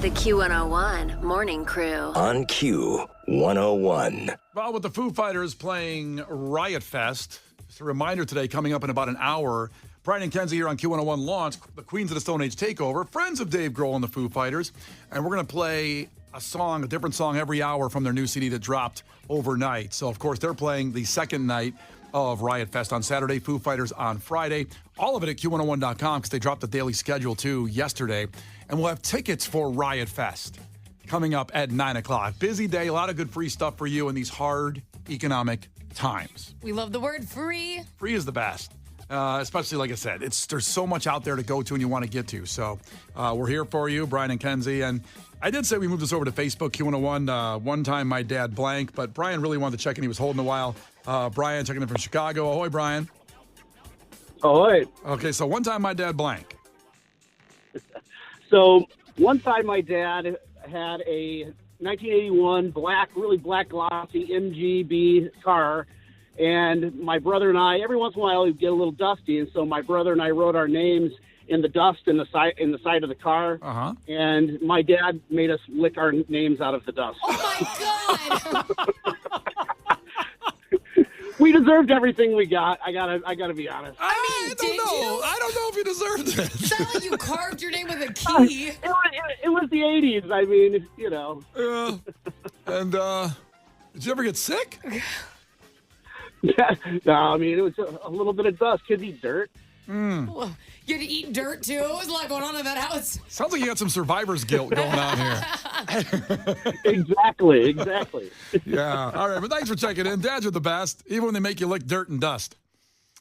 The Q101 Morning Crew. On Q101. Well, with the Foo Fighters playing Riot Fest, just a reminder today, coming up in about an hour, Brian and Kenzie here on Q101 launch the Queens of the Stone Age Takeover, friends of Dave Grohl and the Foo Fighters. And we're going to play a different song every hour from their new CD that dropped overnight. So, of course, they're playing the second night of Riot Fest on Saturday, Foo Fighters on Friday. All of it at Q101.com because they dropped the daily schedule, too, yesterday. And we'll have tickets for Riot Fest coming up at 9 o'clock. Busy day, a lot of good free stuff for you in these hard economic times. We love the word free. Free is the best. Especially, like I said, there's so much out there to go to and you want to get to. So we're here for you, Brian and Kenzie. And I did say we moved this over to Facebook, Q101. One time my dad blank, but Brian really wanted to check in. He was holding a while. Brian checking in from Chicago. Ahoy, Brian. Ahoy. Okay, so one time my dad blank. So one time my dad had a 1981 really black glossy MGB car. And my brother and I, every once in a while, we'd get a little dusty. And so my brother and I wrote our names in the dust in the side of the car. Uh-huh. And my dad made us lick our names out of the dust. Oh, my God. We deserved everything we got. I gotta be honest. I don't did know. you? I don't know if you deserved it. It's not like you carved your name with a key. It was the 80s. I mean, you know. Yeah. And did you ever get sick? No, I mean, it was a little bit of dust. Kids eat dirt. Well, you had to eat dirt, too. There's a lot going on in that house. Sounds like you got some survivor's guilt going on here. Exactly. Yeah. All right. But thanks for checking in. Dads are the best, even when they make you lick dirt and dust.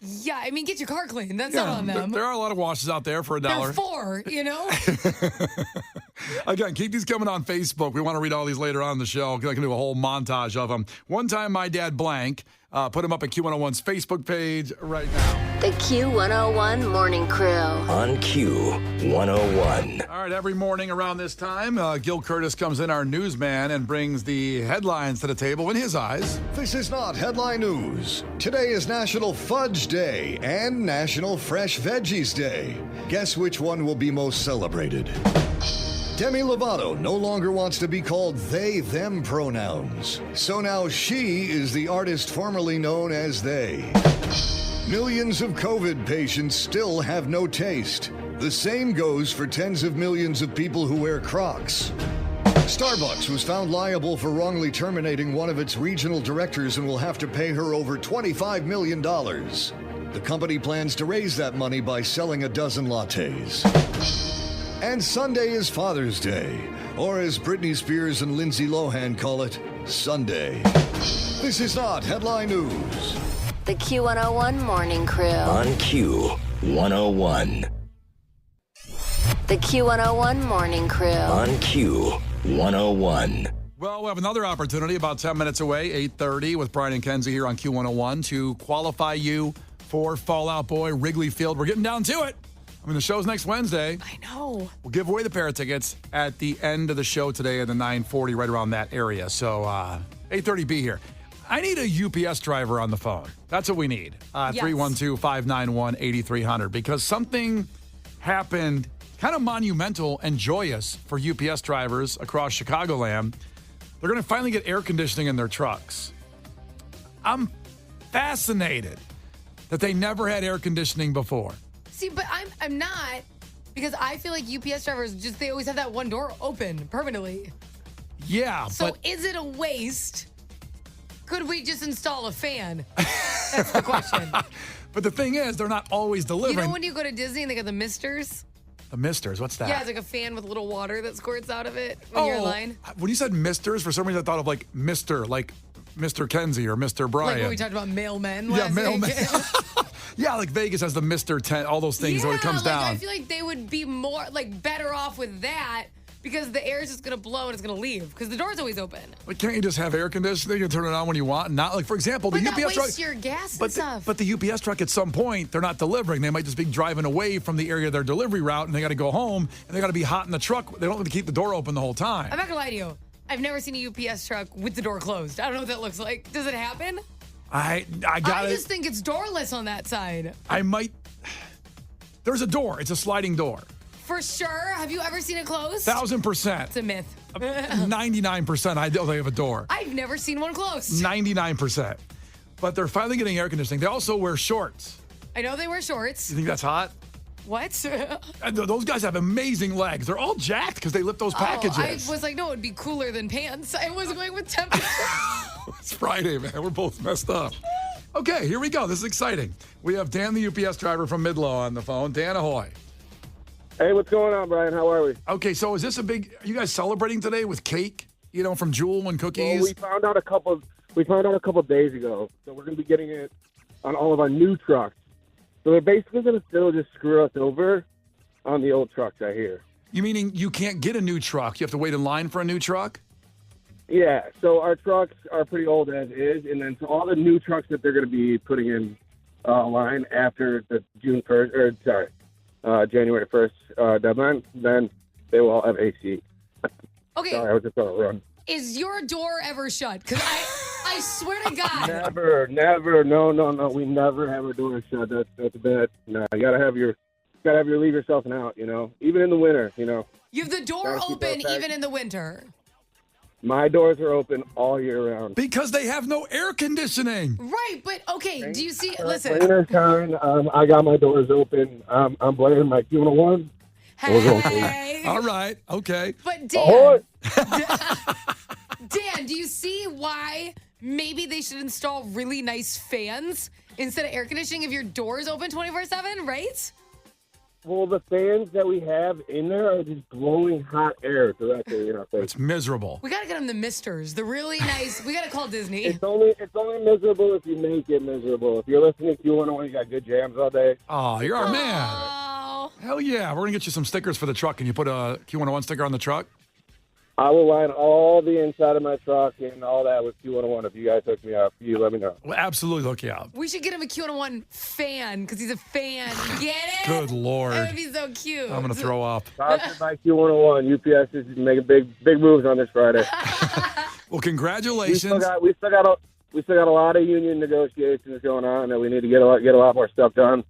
Yeah, I mean, get your car clean. That's not on them. There are a lot of washes out there for $1. They're four, you know? Again, keep these coming on Facebook. We want to read all these later on in the show. I can do a whole montage of them. One time, my dad blank. Put them up at Q101's Facebook page right now. The Q101 Morning Crew. On Q101. All right, every morning around this time, Gil Curtis comes in, our newsman, and brings the headlines to the table in his eyes. This is not headline news. Today is National Fudge Day and National Fresh Veggies Day. Guess which one will be most celebrated? Demi Lovato no longer wants to be called they, them pronouns. So now she is the artist formerly known as they. Millions of COVID patients still have no taste. The same goes for tens of millions of people who wear Crocs. Starbucks was found liable for wrongly terminating one of its regional directors and will have to pay her over $25 million. The company plans to raise that money by selling a dozen lattes. And Sunday is Father's Day, or as Britney Spears and Lindsay Lohan call it, Sunday. This is not headline news. The Q101 Morning Crew. On Q101. The Q101 Morning Crew. On Q101. Well, we have another opportunity about 10 minutes away, 8:30, with Brian and Kenzie here on Q101 to qualify you for Fall Out Boy Wrigley Field. We're getting down to it. I mean, the show's next Wednesday. I know. We'll give away the pair of tickets at the end of the show today at the 9:40, right around that area. So 8:30, be here. I need a UPS driver on the phone. That's what we need. 312-591-8300, because something happened kind of monumental and joyous for UPS drivers across Chicagoland. They're going to finally get air conditioning in their trucks. I'm fascinated that they never had air conditioning before. See, but I'm not, because I feel like UPS drivers they always have that one door open permanently. Yeah, So but is it a waste? Could we just install a fan? That's the question. but the thing is, they're not always delivering. You know when you go to Disney and they got the misters? The misters, what's that? Yeah, it's like a fan with a little water that squirts out of it when you're in line. When you said misters, for some reason I thought of like Mr. Kenzie or Mr. Brian. Like when we talked about mailmen Yeah, last mailmen. week. Yeah, like Vegas has the Mr. Tent, all those things when it comes down. I feel like they would be more, better off with that because the air is just going to blow and it's going to leave because the door's always open. Like, can't you just have air conditioning and turn it on when you want? Not like, for example, But the that UPS truck. wastes your gas and stuff. But the UPS truck at some point, they're not delivering. They might just be driving away from the area of their delivery route and they got to go home and they got to be hot in the truck. They don't have to keep the door open the whole time. I'm not going to lie to you. I've never seen a UPS truck with the door closed. I don't know what that looks like. Does it happen? I got it. I just think it's doorless on that side. I might. There's a door. It's a sliding door. For sure. Have you ever seen it closed? 1,000%. It's a myth. 99%. I know they have a door. I've never seen one closed. 99%. But they're finally getting air conditioning. They also wear shorts. I know they wear shorts. You think that's hot? What? And those guys have amazing legs. They're all jacked because they lift those packages. I was like, no, it'd be cooler than pants. I was going with temperature. It's Friday, man. We're both messed up. Okay, here we go. This is exciting. We have Dan, the UPS driver from Midlow, on the phone. Dan, ahoy. Hey, what's going on, Brian? How are we? Okay, so is this are you guys celebrating today with cake? You know, from Jewel and cookies? Well, we found out a couple days ago, so we're going to be getting it on all of our new trucks. So they're basically going to still just screw us over on the old trucks, I hear. You meaning you can't get a new truck? You have to wait in line for a new truck? Yeah, so our trucks are pretty old as is, and then so all the new trucks that they're going to be putting in line after the January 1st deadline, then they will all have AC. Okay. Sorry, I was just on a run. Is your door ever shut? Because I swear to God. Never. No. We never have our doors shut. That's bad. No, you gotta leave yourself an out. You know, even in the winter. You know, You have the door open even in the winter. my doors are open all year round. Because they have no air conditioning. Right, but okay, do you see? Listen. Winter time, I got my doors open. I'm blaming my Q101. Hey. All right, okay. But Ahoy! Dan, do you see why maybe they should install really nice fans instead of air conditioning if your door is open 24/7, right? Well, the fans that we have in there are just blowing hot air directly in our face. It's miserable. We got to get them the misters, the really nice. We got to call Disney. It's only miserable if you make it miserable. If you're listening to Q101, you got good jams all day. Oh, you're our man. Oh. Hell yeah. We're going to get you some stickers for the truck. Can you put a Q101 sticker on the truck? I will line all the inside of my truck and all that with Q101. If you guys hook me up, you let me know. We'll absolutely hook you up. We should get him a Q101 fan because he's a fan. Get it? Good Lord. That would be so cute. I'm going to throw up. Sponsored by Q101. UPS is making big moves on this Friday. Well, congratulations. We still got a lot of union negotiations going on that we need to get a lot more stuff done.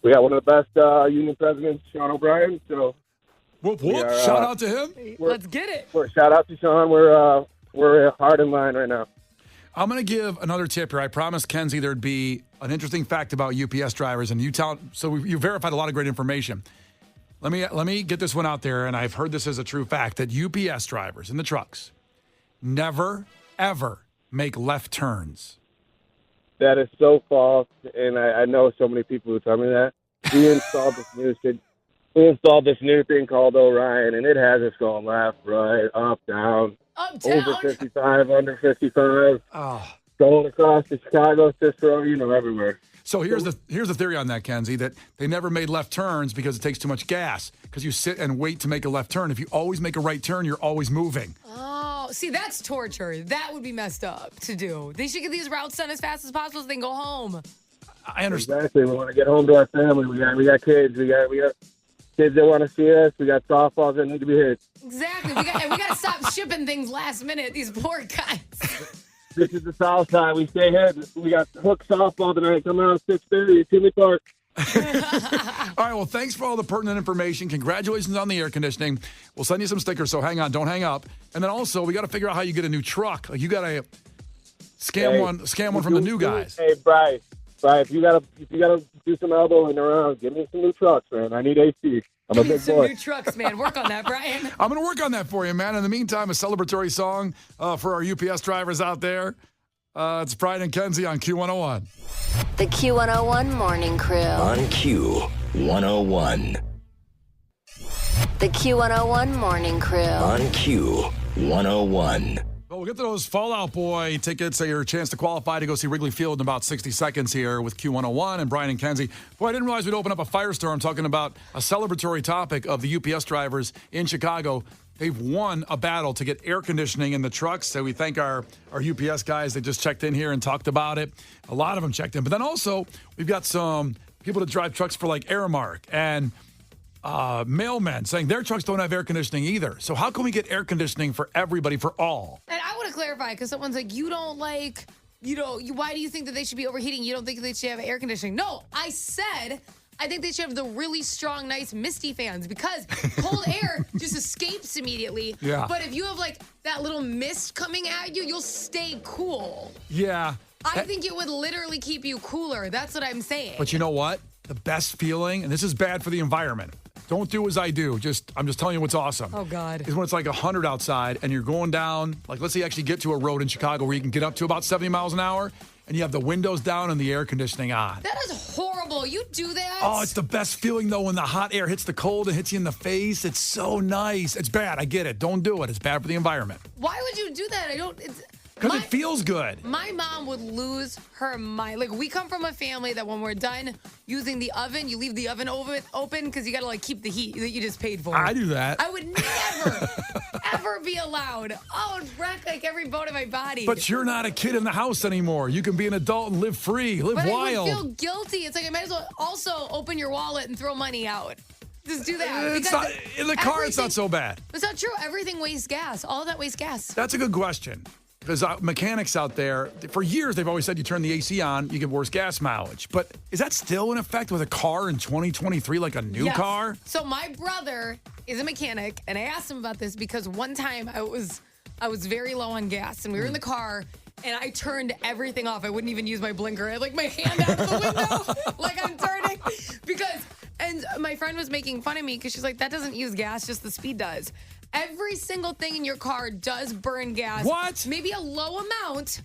We got one of the best union presidents, Sean O'Brien. So Whoop, whoop. Shout out to him. Let's get it. Shout out to Sean. We're hard in line right now. I'm going to give another tip here. I promised Kenzie there'd be an interesting fact about UPS drivers, and you verified a lot of great information. Let me get this one out there, and I've heard this as a true fact, that UPS drivers in the trucks never, ever make left turns. That is so false, and I know so many people who tell me that. We installed this new thing called Orion, and it has us going left, right, up, down, over 55, under 55, going across the Chicago, Cicero, everywhere. So here's the theory on that, Kenzie, that they never made left turns because it takes too much gas. Because you sit and wait to make a left turn. If you always make a right turn, you're always moving. Oh, see, that's torture. That would be messed up to do. They should get these routes done as fast as possible so they can go home. I understand. Exactly. We want to get home to our family. We got kids. We got kids that want to see us. We got softballs that need to be hit. Exactly. We got to stop shipping things last minute. These poor guys. This is the South Side. We stay here. We got Hook softball tonight. Coming out at 6:30 at Timmy Park. All right, well, thanks for all the pertinent information. Congratulations on the air conditioning. We'll send you some stickers, so hang on. Don't hang up. And then also, we got to figure out how you get a new truck. Like, you got to scam one from the new guys. Hey, Bryce, if you gotta do some elbowing around, give me some new trucks, man. I need AC. I'm a big some boy. new trucks, man. Work on that, Brian. I'm going to work on that for you, man. In the meantime, a celebratory song for our UPS drivers out there. It's Brian and Kenzie on Q101. The Q101 Morning Crew. On Q101. The Q101 Morning Crew. On Q101. Well, we'll get to those Fallout Boy tickets. Your chance to qualify to go see Wrigley Field in about 60 seconds here with Q101 and Brian and Kenzie. Boy, I didn't realize we'd open up a firestorm talking about a celebratory topic of the UPS drivers in Chicago. They've won a battle to get air conditioning in the trucks. So we thank our UPS guys. They just checked in here and talked about it. A lot of them checked in. But then also, we've got some people that drive trucks for like Aramark and mailmen saying their trucks don't have air conditioning either. So how can we get air conditioning for everybody, for all? And I want to clarify because someone's like, why do you think that they should be overheating? You don't think they should have air conditioning? No, I said I think they should have the really strong, nice misty fans because cold air just escapes immediately. Yeah. But if you have like that little mist coming at you, you'll stay cool. Yeah. I think it would literally keep you cooler. That's what I'm saying. But you know what? The best feeling, and this is bad for the environment. Don't do as I do. I'm just telling you what's awesome. Oh, God. Is when it's like 100 outside and you're going down, like let's say you actually get to a road in Chicago where you can get up to about 70 miles an hour and you have the windows down and the air conditioning on. That is horrible. You do that? Oh, it's the best feeling though when the hot air hits the cold and hits you in the face. It's so nice. It's bad. I get it. Don't do it. It's bad for the environment. Why would you do that? Because it feels good. My mom would lose her mind. Like, we come from a family that when we're done using the oven, you leave the oven open because you got to, like, keep the heat that you just paid for. I do that. I would never, ever be allowed. Oh, it'd wreck, like, every bone in my body. But you're not a kid in the house anymore. You can be an adult and live free, live But wild. I would feel guilty. It's like I might as well also open your wallet and throw money out. Just do that. It's not, in the car, it's not so bad. It's not true. Everything wastes gas. All of that wastes gas. That's a good question. Because mechanics out there, for years, they've always said you turn the AC on, you get worse gas mileage. But is that still in effect with a car in 2023, like a new Yes. car? So my brother is a mechanic, and I asked him about this because one time I was very low on gas, and we were in the car, and I turned everything off. I wouldn't even use my blinker. I had, like, my hand out the window, like I'm turning. And my friend was making fun of me because she's like, that doesn't use gas, just the speed does. Every single thing in your car does burn gas. What? Maybe a low amount.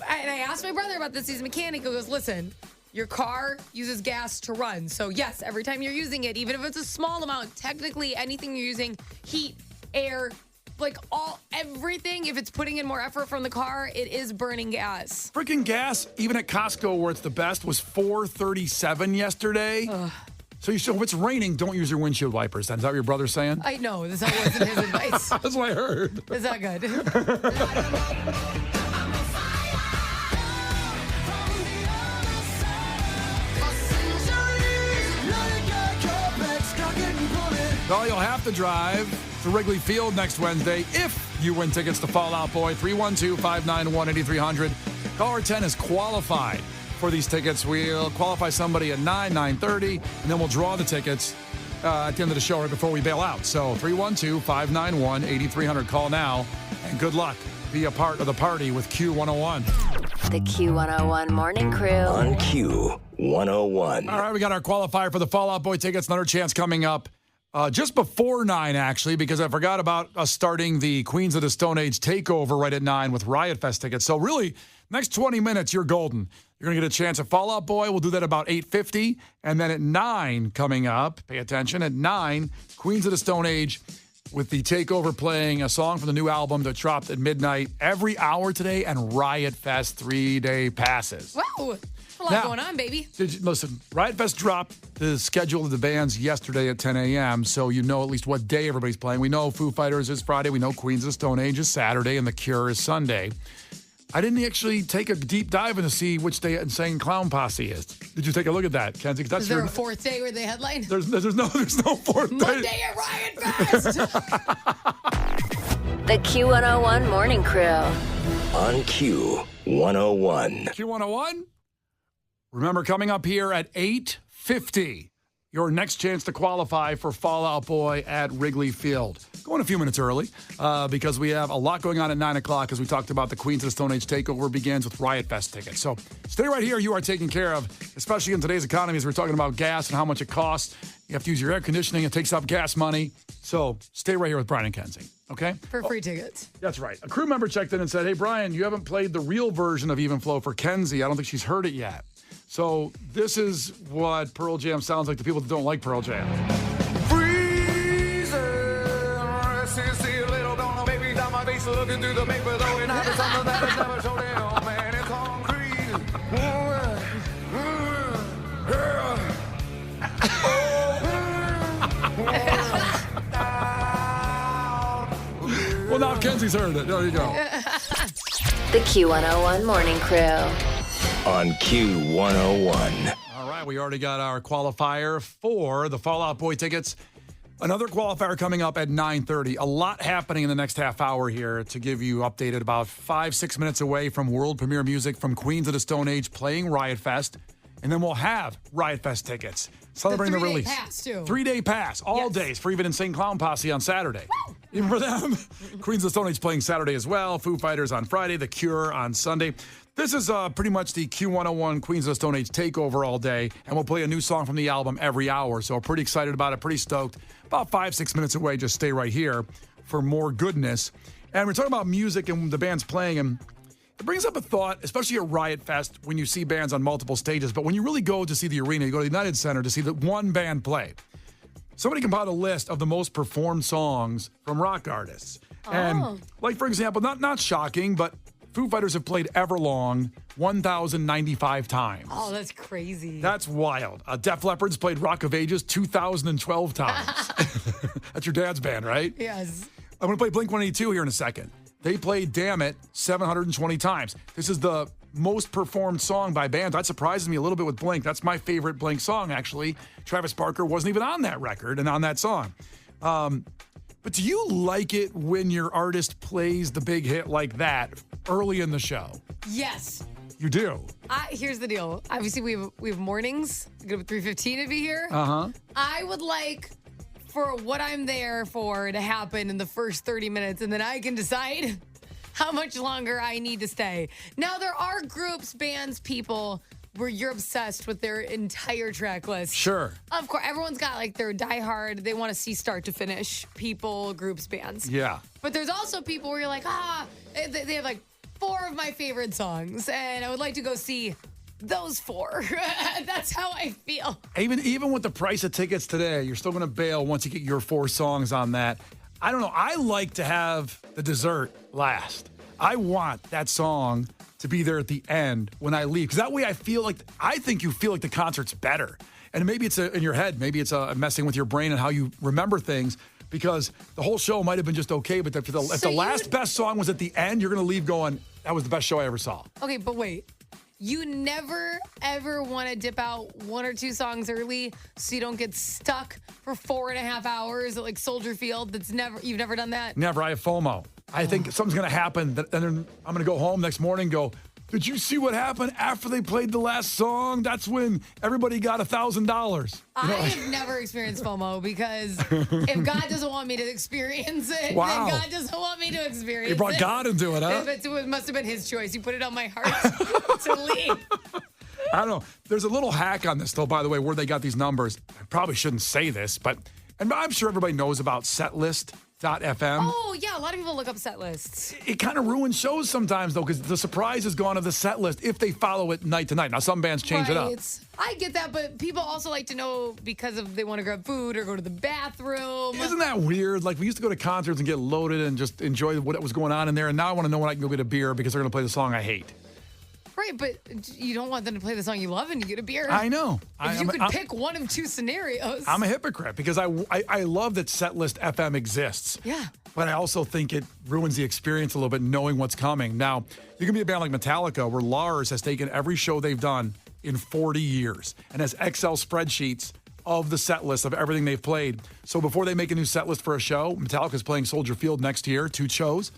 And I asked my brother about this. He's a mechanic. He goes, listen, your car uses gas to run. So, yes, every time you're using it, even if it's a small amount, technically anything you're using, heat, air, like everything, if it's putting in more effort from the car, it is burning gas. Freaking gas, even at Costco where it's the best, was $4.37 yesterday. So if it's raining, don't use your windshield wipers. Then. Is that what your brother's saying? I know. That wasn't his advice. That's what I heard. Is that good? Well, you'll have to drive to Wrigley Field next Wednesday if you win tickets to Fall Out Boy. 312-591-8300. Caller 10 is qualified for these tickets. We'll qualify somebody at 9:30, and then we'll draw the tickets at the end of the show right before we bail out. So 312-591-8300. Call now, and good luck. Be a part of the party with Q101. The Q101 Morning Crew. On Q101. All right, we got our qualifier for the Fall Out Boy tickets. Another chance coming up just before 9, actually, because I forgot about us starting the Queens of the Stone Age takeover right at 9 with Riot Fest tickets. So really, next 20 minutes, you're golden. You're going to get a chance at Fall Out Boy. We'll do that about 8:50. And then at 9 coming up, pay attention, at 9, Queens of the Stone Age with the takeover playing a song from the new album that dropped at midnight every hour today, and Riot Fest 3-day passes. Wow. A lot going on, baby. Listen, Riot Fest dropped the schedule of the bands yesterday at 10 a.m., so you know at least what day everybody's playing. We know Foo Fighters is Friday. We know Queens of the Stone Age is Saturday, and The Cure is Sunday. I didn't actually take a deep dive into see which day Insane Clown Posse is. Did you take a look at that, Kenzie? Is there a fourth day where they headline? There's no fourth day. Monday at Riot Fest. The Q101 Morning Crew. On Q101. Q101. Remember, coming up here at 8:50, your next chance to qualify for Fall Out Boy at Wrigley Field. Going a few minutes early because we have a lot going on at 9 o'clock as we talked about the Queens of the Stone Age takeover begins with Riot Fest tickets. So stay right here. You are taken care of, especially in today's economy as we're talking about gas and how much it costs. You have to use your air conditioning. It takes up gas money. So stay right here with Brian and Kenzie, okay? For free tickets. That's right. A crew member checked in and said, hey, Brian, you haven't played the real version of Even Flow for Kenzie. I don't think she's heard it yet. So this is what Pearl Jam sounds like to people that don't like Pearl Jam. Looking through the paper, though, and having something that is never shown in on man in concrete. Well, now Kenzie's heard it. There you go. The Q101 Morning Crew. On Q101. All right, we already got our qualifier for the Fall Out Boy tickets. Another qualifier coming up at 9:30. A lot happening in the next half hour here to give you updated about 5-6 minutes away from world premiere music from Queens of the Stone Age playing Riot Fest. And then we'll have Riot Fest tickets celebrating the 3-day release. pass, too. 3-day pass, all Yes. days for even Insane Clown Posse on Saturday. Even for them. Queens of the Stone Age playing Saturday as well. Foo Fighters on Friday. The Cure on Sunday. This is pretty much the Q101 Queens of the Stone Age takeover all day. And we'll play a new song from the album every hour. So we're pretty excited about it, pretty stoked. About 5-6 minutes away. Just stay right here for more goodness. And we're talking about music and the bands playing. And it brings up a thought, especially at Riot Fest, when you see bands on multiple stages. But when you really go to see the arena, you go to the United Center to see the one band play. Somebody compiled a list of the most performed songs from rock artists. And like, for example, not shocking, but Foo Fighters have played Everlong 1,095 times. Oh, that's crazy. That's wild. Def Leppard's played Rock of Ages 2,012 times. That's your dad's band, right? Yes. I'm going to play Blink-182 here in a second. They played Damn It 720 times. This is the most performed song by bands. That surprises me a little bit with Blink. That's my favorite Blink song, actually. Travis Barker wasn't even on that record and on that song. But do you like it when your artist plays the big hit like that early in the show? Yes. You do? Here's the deal. Obviously, we have mornings. We get up at 3:15 to be here. Uh-huh. I would like for what I'm there for to happen in the first 30 minutes, and then I can decide how much longer I need to stay. Now, there are groups, bands, people where you're obsessed with their entire track list. Sure. Of course, everyone's got like their diehard, they want to see start to finish people, groups, bands. Yeah. But there's also people where you're like, they have like 4 of my favorite songs, and I would like to go see those 4. That's how I feel. Even with the price of tickets today, you're still going to bail once you get your 4 songs on that. I don't know. I like to have the dessert last. I want that song to be there at the end when I leave. Because that way I think you feel like the concert's better. And maybe it's in your head. Maybe it's messing with your brain and how you remember things. Because the whole show might have been just okay, but if the last best song was at the end, you're going to leave going, that was the best show I ever saw. Okay, but wait. You never, ever want to dip out 1 or 2 songs early so you don't get stuck for 4.5 hours at like Soldier Field. You've never done that? Never. I have FOMO. I think something's going to happen. And then I'm going to go home next morning and go, did you see what happened after they played the last song? That's when everybody got $1,000. I have never experienced FOMO because if God doesn't want me to experience it, Wow. then God doesn't want me to experience it. You brought God into it, huh? It must have been his choice. He put it on my heart to leave. I don't know. There's a little hack on this, though, by the way, where they got these numbers. I probably shouldn't say this, and I'm sure everybody knows about setlist.fm. Oh, yeah. A lot of people look up set lists. It kind of ruins shows sometimes, though, because the surprise is gone of the set list if they follow it night to night. Now, some bands change it up. I get that, but people also like to know because they want to grab food or go to the bathroom. Isn't that weird? Like, we used to go to concerts and get loaded and just enjoy what was going on in there, and now I want to know when I can go get a beer because they're going to play the song I hate. Right, but you don't want them to play the song you love and you get a beer. I know. If you could pick one of 2 scenarios. I'm a hypocrite because I love that Setlist FM exists. Yeah. But I also think it ruins the experience a little bit knowing what's coming. Now, you can be a band like Metallica where Lars has taken every show they've done in 40 years and has Excel spreadsheets of the set list of everything they've played. So before they make a new set list for a show, Metallica's playing Soldier Field next year, 2 shows.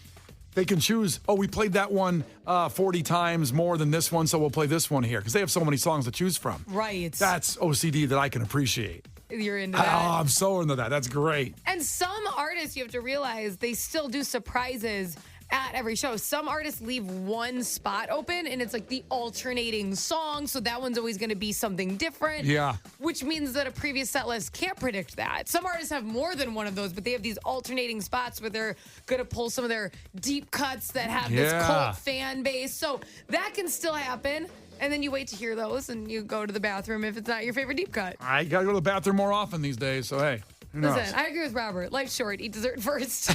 They can choose, we played that one 40 times more than this one, so we'll play this one here. Because they have so many songs to choose from. Right. That's OCD that I can appreciate. You're into that. Oh, I'm so into that. That's great. And some artists, you have to realize, they still do surprises at every show. Some artists leave one spot open, and it's like the alternating song, so that one's always going to be something different. Yeah. Which means that a previous set list can't predict that. Some artists have more than one of those, but they have these alternating spots where they're going to pull some of their deep cuts that have this cult fan base. So that can still happen. And then you wait to hear those, and you go to the bathroom if it's not your favorite deep cut. I got to go to the bathroom more often these days, so hey. Who knows? Listen, I agree with Robert. Life's short. Eat dessert first.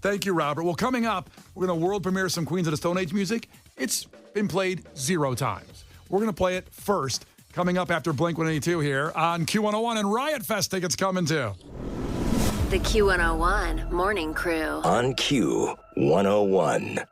Thank you, Robert. Well, coming up, we're going to world premiere some Queens of the Stone Age music. It's been played 0 times. We're going to play it first, coming up after Blink-182 here on Q101, and Riot Fest tickets coming too. The Q101 Morning Crew. On Q101.